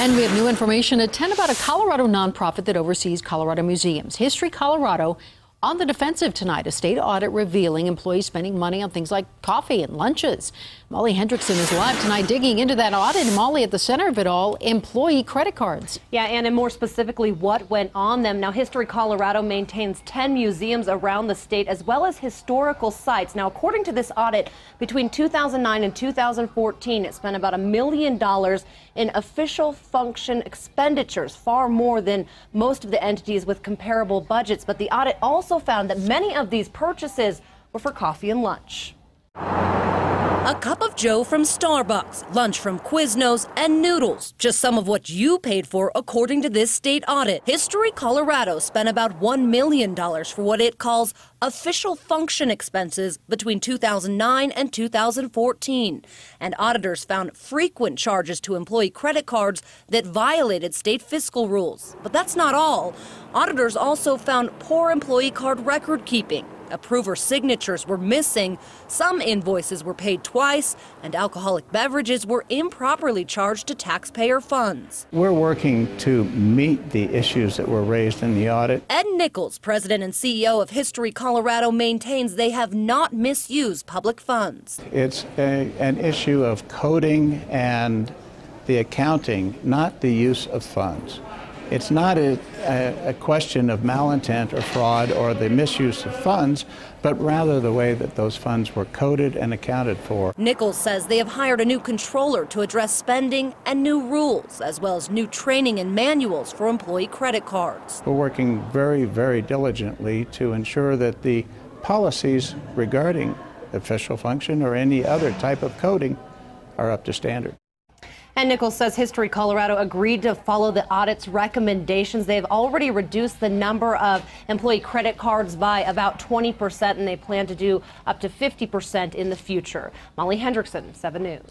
And we have new information at 10 about a Colorado nonprofit that oversees Colorado museums. History Colorado on the defensive tonight. A state audit revealing employees spending money on things like coffee and lunches. Molly Hendrickson is live tonight digging into that audit. And Molly, at the center of it all, employee credit cards. Yeah, and more specifically, what went on them. Now, History Colorado maintains 10 museums around the state, as well as historical sites. Now, according to this audit, between 2009 and 2014, it spent about $1 million in official function expenditures, far more than most of the entities with comparable budgets. But the audit also found that many of these purchases were for coffee and lunch. A cup of joe from Starbucks, lunch from Quiznos, and noodles. Just some of what you paid for, according to this state audit. History Colorado spent about $1 million for what it calls official function expenses between 2009 and 2014. And auditors found frequent charges to employee credit cards that violated state fiscal rules. But that's not all. Auditors also found poor employee card record keeping. Approver signatures were missing, some invoices were paid twice, and alcoholic beverages were improperly charged to taxpayer funds. We're working to meet the issues that were raised in the audit. Ed Nichols, president and CEO of History Colorado, maintains they have not misused public funds. It's an issue of coding and the accounting, not the use of funds. It's not a question of malintent or fraud or the misuse of funds, but rather the way that those funds were coded and accounted for. Nichols says they have hired a new controller to address spending and new rules, as well as new training and manuals for employee credit cards. We're working very, very diligently to ensure that the policies regarding official function or any other type of coding are up to standard. And Nichols says History Colorado agreed to follow the audit's recommendations. They've already reduced the number of employee credit cards by about 20%, and they plan to do up to 50% in the future. Molly Hendrickson, 7 News.